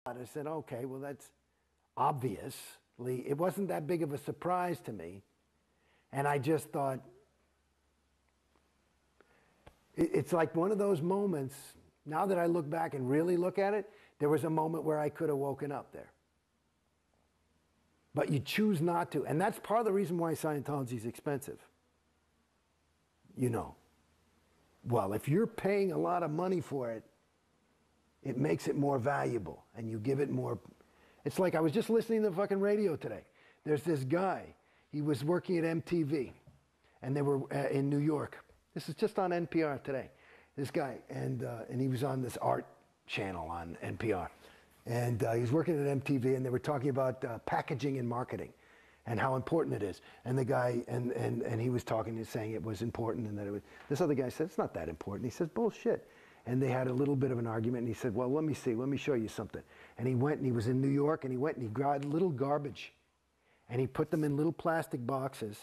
I said, okay, well, that's obviously, it wasn't that big of a surprise to me. And I just thought, it's like one of those moments, now that I look back and really look at it, there was a moment where I could have woken up there. But you choose not to. And that's part of the reason why Scientology is expensive. You know. Well, if you're paying a lot of money for it, it makes it more valuable. And you give it more. It's like I was just listening to the fucking radio today. There's this guy. He was working at MTV. And they were in New York. This is just on NPR today. This guy. And he was on this art channel on NPR. And he was working at MTV, and they were talking about packaging and marketing and how important it is. And the guy, and he was talking and saying it was important, and that it was, this other guy said, it's not that important. He says, bullshit. And they had a little bit of an argument, and he said, well, let me see, let me show you something. And he went, and he was in New York, and he went and he grabbed little garbage, and he put them in little plastic boxes,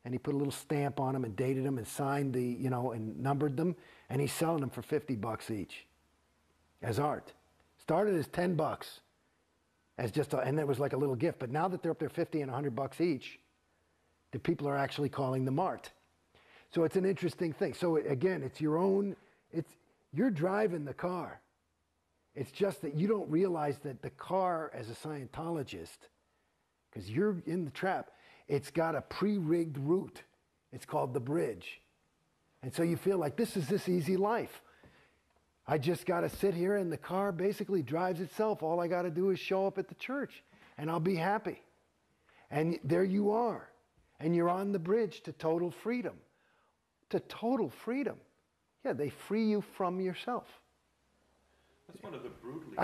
and he put a little stamp on them and dated them and signed the, you know, and numbered them, and he's selling them for $50 each as art. Started as $10 as just and it was like a little gift. But now that they're up there $50 and $100 each, the people are actually calling them art. So it's an interesting thing. So again, it's your own, you're driving the car. It's just that you don't realize that the car as a Scientologist, because you're in the trap, it's got a pre-rigged route. It's called the bridge. And so you feel like this is this easy life. I just got to sit here and the car basically drives itself. All I got to do is show up at the church and I'll be happy. And there you are. And you're on the bridge to total freedom. To total freedom. Yeah, they free you from yourself. That's one of the brutally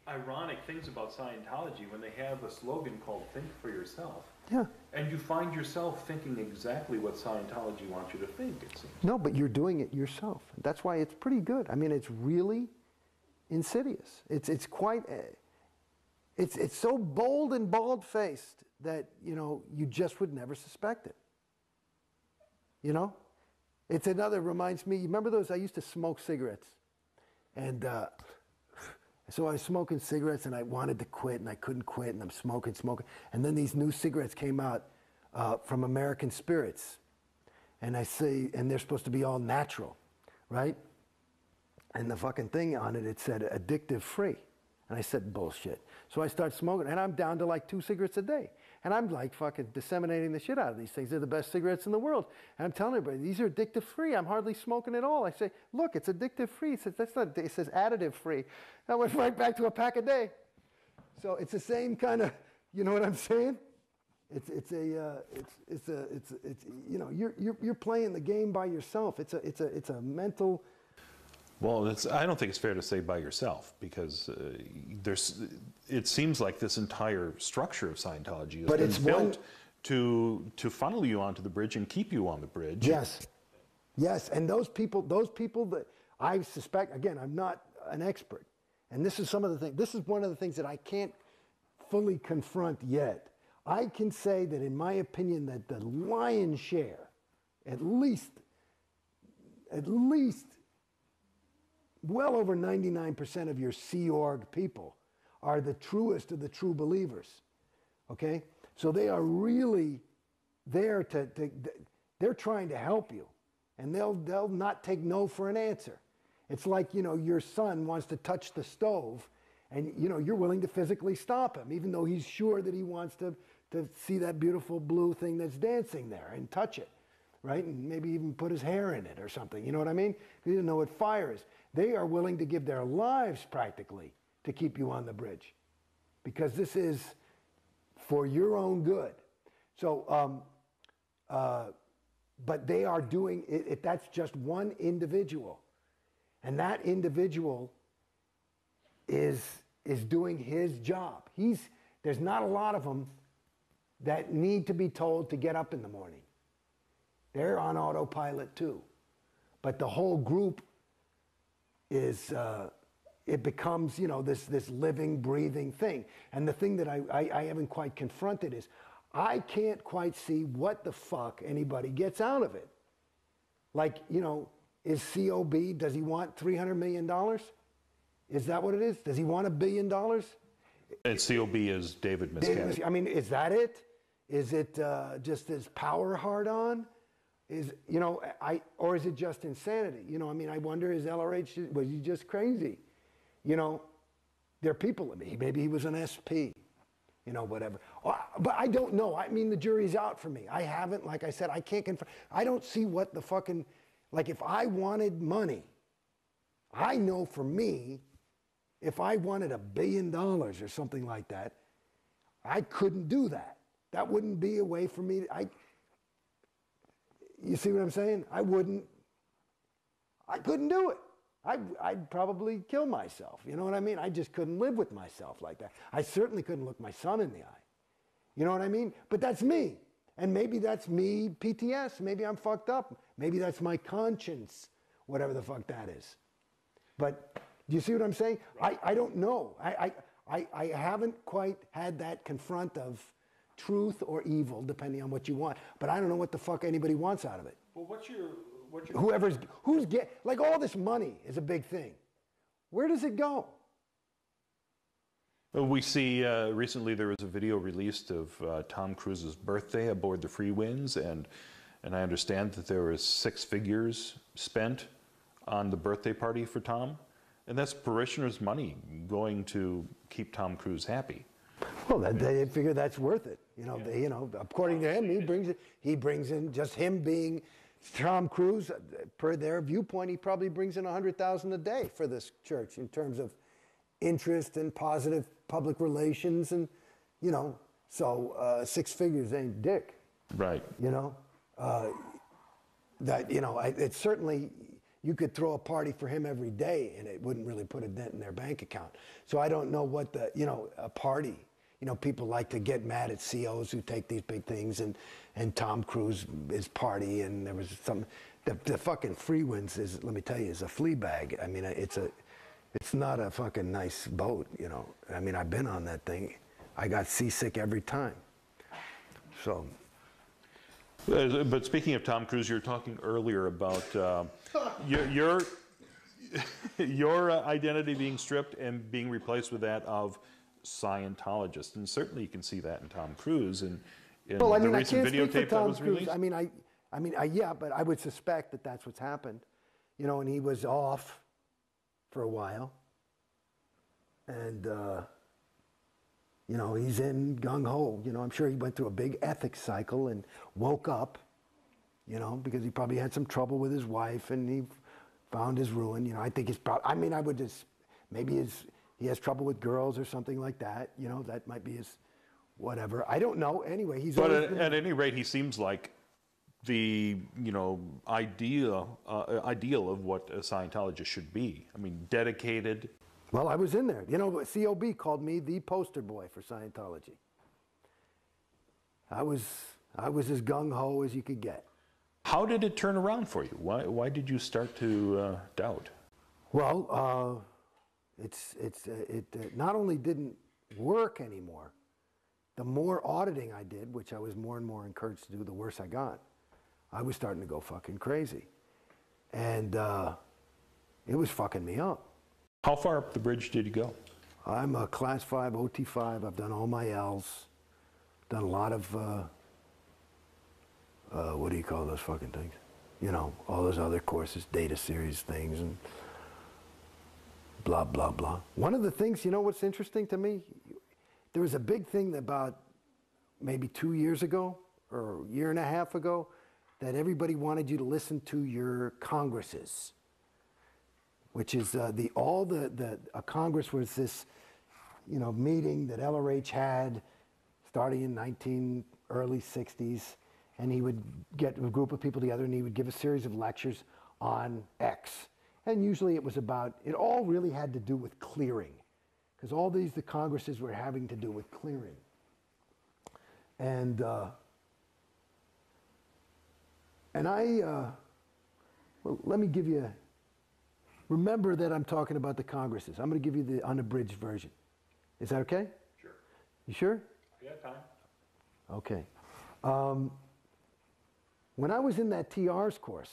ironic things about Scientology when they have a slogan called Think for Yourself. Yeah. And you find yourself thinking exactly what Scientology wants you to think, it seems. No, but you're doing it yourself. That's why it's pretty good. I mean, it's really insidious. It's quite, it's so bold and bald-faced that, you know, you just would never suspect it. You know? It's another, reminds me, you remember those, I used to smoke cigarettes. And so I was smoking cigarettes and I wanted to quit and I couldn't quit and I'm smoking. And then these new cigarettes came out from American Spirits. And I say, and they're supposed to be all natural, right? And the fucking thing on it, it said addictive free. And I said, bullshit. So I start smoking and I'm down to like 2 cigarettes a day. And I'm like fucking disseminating the shit out of these things. They're the best cigarettes in the world. And I'm telling everybody, these are addictive free. I'm hardly smoking at all. I say, look, it's addictive free. He says, that's not, it says additive free. I went right back to a pack a day. So it's the same kind of, you know what I'm saying? It's you know, you're playing the game by yourself. It's a mental. Well, I don't think it's fair to say by yourself, because it seems like this entire structure of Scientology has been built to funnel you onto the bridge and keep you on the bridge. Yes, yes, and those people that I suspect, again, I'm not an expert, and this is some of the things. This is one of the things that I can't fully confront yet. I can say that, in my opinion, that the lion's share, at least. Well over 99% of your Sea Org people are the truest of the true believers, okay? So they are really there they're trying to help you, and they'll not take no for an answer. It's like, you know, your son wants to touch the stove, and, you know, you're willing to physically stop him, even though he's sure that he wants to see that beautiful blue thing that's dancing there and touch it. Right? And maybe even put his hair in it or something. You know what I mean? You didn't know what fire is. They are willing to give their lives practically to keep you on the bridge, because this is for your own good. So, but they are doing it. That's just one individual, and that individual is doing his job. There's not a lot of them that need to be told to get up in the morning. They're on autopilot too. But the whole group is, it becomes, you know, this living, breathing thing. And the thing that I haven't quite confronted is, I can't quite see what the fuck anybody gets out of it. Like, you know, is COB, does he want $300 million? Is that what it is? Does he want $1 billion? And COB is David Miscavige. I mean, is that it? Is it just his power hard on? Or is it just insanity? You know, I mean, I wonder, is LRH, was he just crazy? You know, there are people, maybe he was an SP, you know, whatever. But I don't know. I mean, the jury's out for me. I haven't, like I said, I can't confirm. I don't see what the fucking, like if I wanted money, I know for me, if I wanted $1 billion or something like that, I couldn't do that. That wouldn't be a way for me. You see what I'm saying? I couldn't do it. I'd probably kill myself. You know what I mean? I just couldn't live with myself like that. I certainly couldn't look my son in the eye. You know what I mean? But that's me. And maybe that's me, PTS. Maybe I'm fucked up. Maybe that's my conscience, whatever the fuck that is. But do you see what I'm saying? I don't know. I haven't quite had that confront of truth or evil, depending on what you want. But I don't know what the fuck anybody wants out of it. Well, Like all this money is a big thing. Where does it go? Well, we see recently there was a video released of Tom Cruise's birthday aboard the Free Winds, and I understand that there was 6 figures spent on the birthday party for Tom, and that's parishioners' money going to keep Tom Cruise happy. Well, they figure that's worth it. You know, Yeah. According to him, he brings in just him being Tom Cruise. Per their viewpoint, he probably brings in $100,000 a day for this church in terms of interest and positive public relations, and so 6 figures ain't dick. Right. You know, it's certainly. You could throw a party for him every day and it wouldn't really put a dent in their bank account. So I don't know what a party, people like to get mad at COs who take these big things, and Tom Cruise is party, and there was the fucking Free Winds let me tell you, is a flea bag. I mean, it's not a fucking nice boat, I mean, I've been on that thing. I got seasick every time. So. But speaking of Tom Cruise, you were talking earlier about your identity being stripped and being replaced with that of Scientologist, and certainly you can see that in Tom Cruise and in the recent videotape that was released. Yeah, but I would suspect that that's what's happened, and he was off for a while, and he's in gung-ho. I'm sure he went through a big ethics cycle and woke up, because he probably had some trouble with his wife and he found his ruin. I think he's probably, I would just, maybe he has trouble with girls or something like that. That might be his whatever. I don't know. Anyway, he's. But at any rate, he seems like the, ideal of what a Scientologist should be. I mean, dedicated. Well, I was in there. COB called me the poster boy for Scientology. I was as gung-ho as you could get. How did it turn around for you? Why did you start to doubt? Well, it not only didn't work anymore, the more auditing I did, which I was more and more encouraged to do, the worse I got. I was starting to go fucking crazy. And it was fucking me up. How far up the bridge did you go? I'm a Class 5, OT5. I've done all my L's. Done a lot of, what do you call those fucking things? All those other courses, data series things, and blah, blah, blah. One of the things, what's interesting to me? There was a big thing about maybe 2 years ago, or a year and a half ago, that everybody wanted you to listen to your congresses, which is a Congress was this, meeting that LRH had starting in early 60s, and he would get a group of people together and he would give a series of lectures on X. And usually it all really had to do with clearing, because all the Congresses were having to do with clearing. And let me give you, remember that I'm talking about the Congresses. I'm going to give you the unabridged version. Is that okay? Sure. You sure? I got time. Okay. When I was in that TR's course,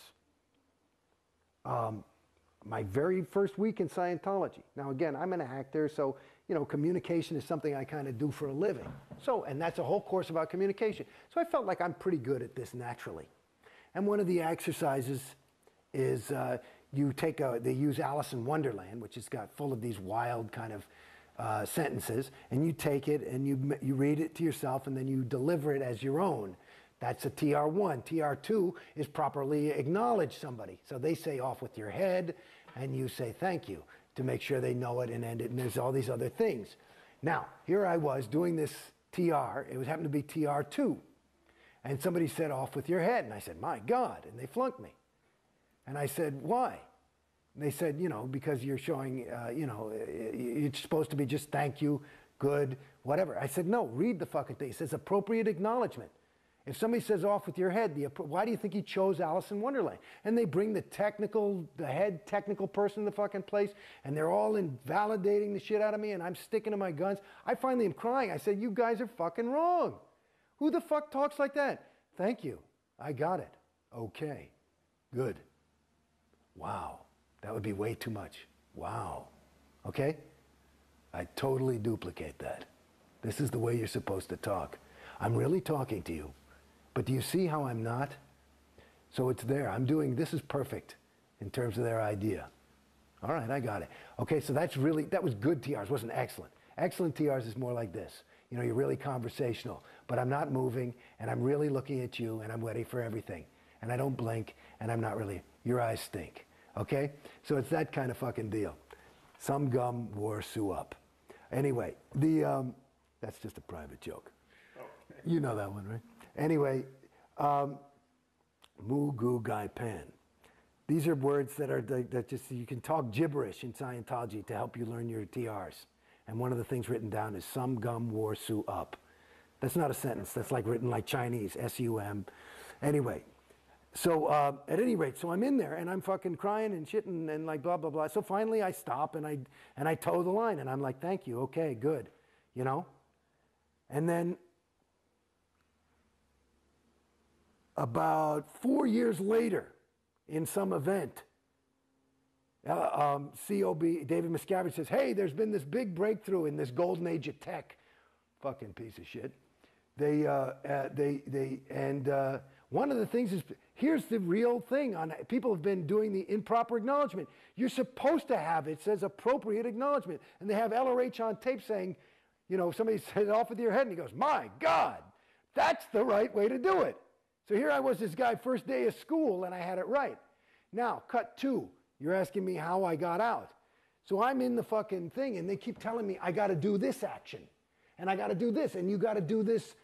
my very first week in Scientology. Now again, I'm an actor, so you know, communication is something I kind of do for a living. So, and that's a whole course about communication. So I felt like I'm pretty good at this naturally. And one of the exercises is you take they use Alice in Wonderland, which has got full of these wild kind of sentences, and you take it and you read it to yourself and then you deliver it as your own. That's a TR1. TR2 is properly acknowledge somebody. So they say off with your head and you say thank you to make sure they know it and end it, and there's all these other things. Now, here I was doing this TR, it happened to be TR2, and somebody said off with your head, and I said, my God, and they flunked me. And I said, why? And they said, you know, because you're showing, you know, it's supposed to be just thank you, good, whatever. I said, no, read the fucking thing. It says appropriate acknowledgement. If somebody says off with your head, why do you think he chose Alice in Wonderland? And they bring the head technical person in the fucking place, and they're all invalidating the shit out of me, and I'm sticking to my guns. I finally am crying. I said, you guys are fucking wrong. Who the fuck talks like that? Thank you. I got it. Okay. Good. Wow. That would be way too much. Wow. Okay? I totally duplicate that. This is the way you're supposed to talk. I'm really talking to you. But do you see how I'm not? So it's there. I'm doing, this is perfect in terms of their idea. All right, I got it. Okay, so that was good TRs, wasn't excellent. Excellent TRs is more like this. You know, you're really conversational, but I'm not moving, and I'm really looking at you, and I'm ready for everything. And I don't blink, and I'm not really, your eyes stink. Okay? So it's that kind of fucking deal. Some gum wore Sue up. Anyway, that's just a private joke. You know that one, right? Anyway, Mu Gu Gai Pan. These are words that just, you can talk gibberish in Scientology to help you learn your TRs. And one of the things written down is some gum wore Sue up. That's not a sentence. That's like written like Chinese, S-U-M. Anyway, so at any rate, so I'm in there and I'm fucking crying and shit and like blah, blah, blah. So finally I stop and I toe the line and I'm like, thank you, okay, good, you know? And then about 4 years later, in some event, COB, David Miscavige says, hey, there's been this big breakthrough in this golden age of tech. Fucking piece of shit. One of the things is, here's the real thing. People have been doing the improper acknowledgement. You're supposed to have, it says appropriate acknowledgement. And they have LRH on tape saying, you know, somebody said it off with your head and he goes, my God, that's the right way to do it. So here I was, this guy, first day of school, and I had it right. Now, cut two. You're asking me how I got out. So I'm in the fucking thing, and they keep telling me I got to do this action, and I got to do this, and you got to do this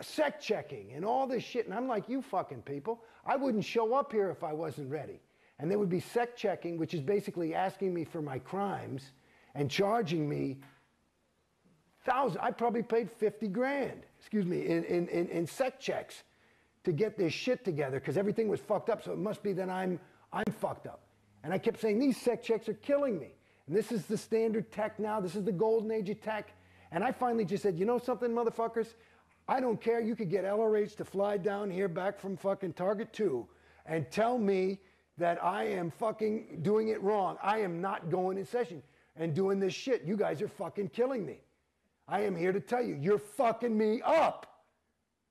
sec checking, and all this shit. And I'm like, you fucking people, I wouldn't show up here if I wasn't ready. And they would be sec checking, which is basically asking me for my crimes and charging me thousands. I probably paid 50 grand, excuse me, in sec checks to get this shit together because everything was fucked up. So it must be that I'm fucked up. And I kept saying, these sec checks are killing me. And this is the standard tech now. This is the golden age of tech. And I finally just said, you know something, motherfuckers? I don't care. You could get LRH to fly down here back from fucking Target 2 and tell me that I am fucking doing it wrong. I am not going in session and doing this shit. You guys are fucking killing me. I am here to tell you, you're fucking me up.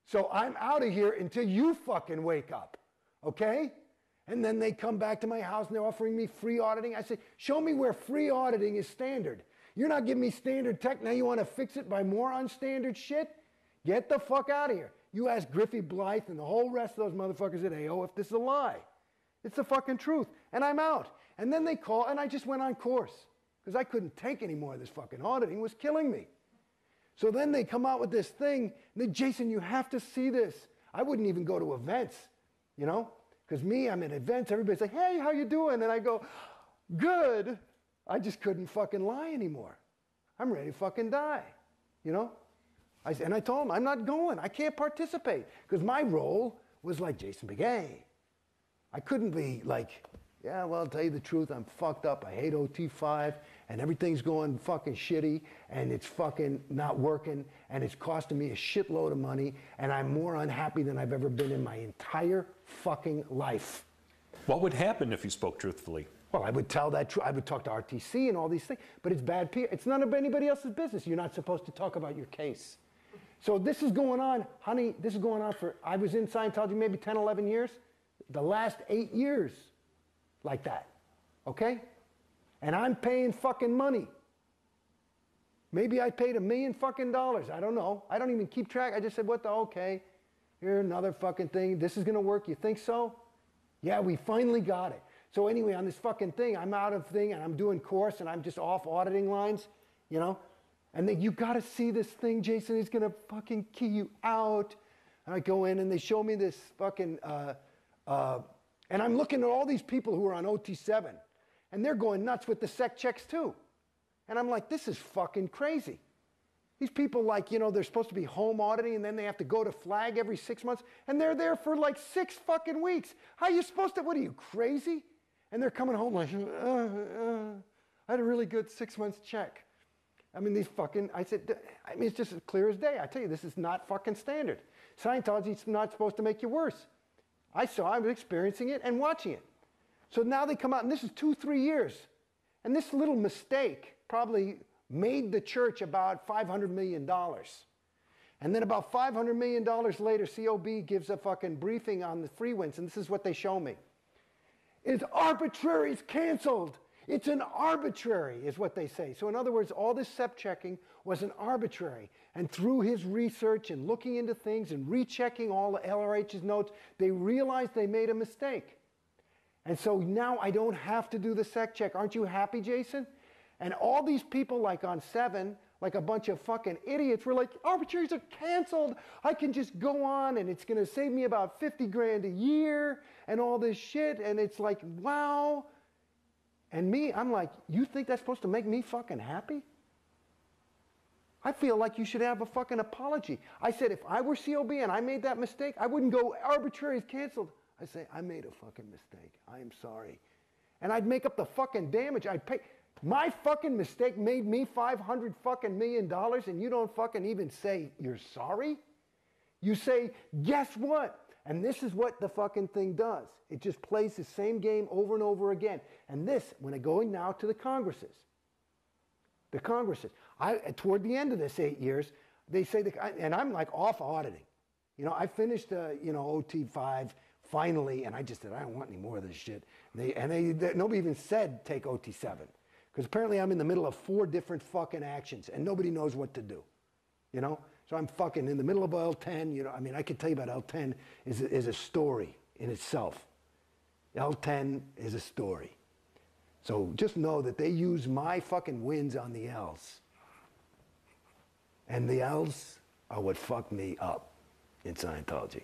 So I'm out of here until you fucking wake up, okay? And then they come back to my house and they're offering me free auditing. I say, show me where free auditing is standard. You're not giving me standard tech. Now you want to fix it by more unstandard shit? Get the fuck out of here. You ask Griffey Blythe and the whole rest of those motherfuckers at AO if this is a lie. It's the fucking truth. And I'm out. And then they call, and I just went on course because I couldn't take any more of this fucking auditing. It was killing me. So then they come out with this thing, and then, Jason, you have to see this. I wouldn't even go to events, you know? Because me, I'm at events, everybody's like, hey, how you doing? And I go, good. I just couldn't fucking lie anymore. I'm ready to fucking die, you know? And I told them, I'm not going. I can't participate. Because my role was like Jason Beghe. I couldn't be like, yeah, well, I'll tell you the truth, I'm fucked up. I hate OT5, and everything's going fucking shitty, and it's fucking not working, and it's costing me a shitload of money, and I'm more unhappy than I've ever been in my entire fucking life. What would happen if you spoke truthfully? Well, I would tell that, I would talk to RTC and all these things, but it's bad PR. It's none of anybody else's business. You're not supposed to talk about your case. So this is going on, honey, this is going on for, I was in Scientology maybe 10, 11 years. The last 8 years, like that, okay? And I'm paying fucking money. Maybe I paid $1 million fucking. I don't know. I don't even keep track. I just said, what the, okay, here, another fucking thing. This is gonna work, you think so? Yeah, we finally got it. So anyway, on this fucking thing, I'm out of thing, and I'm doing course, and I'm just off auditing lines, you know? And then, you gotta see this thing, Jason, he's gonna fucking key you out. And I go in, and they show me this fucking, and I'm looking at all these people who are on OT7, and they're going nuts with the sec checks too. And I'm like, this is fucking crazy. These people, like, you know, they're supposed to be home auditing, and then they have to go to flag every 6 months, and they're there for like 6 fucking weeks. How are you supposed to, what are you, crazy? And they're coming home like, I had a really good 6 months check. I mean, these fucking, I said, I mean, it's just as clear as day. I tell you, this is not fucking standard. Scientology's not supposed to make you worse. I was experiencing it and watching it. So now they come out, and this is 2, 3 years. And this little mistake probably made the church about $500 million. And then about $500 million later, COB gives a fucking briefing on the free winds, and this is what they show me. It's arbitrary, it's canceled. It's an arbitrary, is what they say. So in other words, all this SEP checking was an arbitrary. And through his research and looking into things and rechecking all the LRH's notes, they realized they made a mistake. And so now I don't have to do the SEC check. Aren't you happy, Jason? And all these people, like on 7, like a bunch of fucking idiots, were like, arbitraries are canceled. I can just go on, and it's going to save me about 50 grand a year and all this shit. And it's like, wow. And me, I'm like, you think that's supposed to make me fucking happy? I feel like you should have a fucking apology. I said, if I were COB and I made that mistake, I wouldn't go, arbitrary is canceled. I say, I made a fucking mistake. I am sorry. And I'd make up the fucking damage. I'd pay. My fucking mistake made me $500 fucking million, and you don't fucking even say you're sorry? You say, guess what? And this is what the fucking thing does. It just plays the same game over and over again. And this, when I'm going now to the Congresses, toward the end of this 8 years, they say, and I'm like off auditing. You know, I finished, OT5 finally, and I just said, I don't want any more of this shit. Nobody even said take OT7. Because apparently I'm in the middle of 4 different fucking actions, and nobody knows what to do, you know? So I'm fucking in the middle of L10, you know, I mean, I could tell you about L10 is a story in itself. L10 is a story. So just know that they use my fucking wins on the L's. And the L's are what fucked me up in Scientology.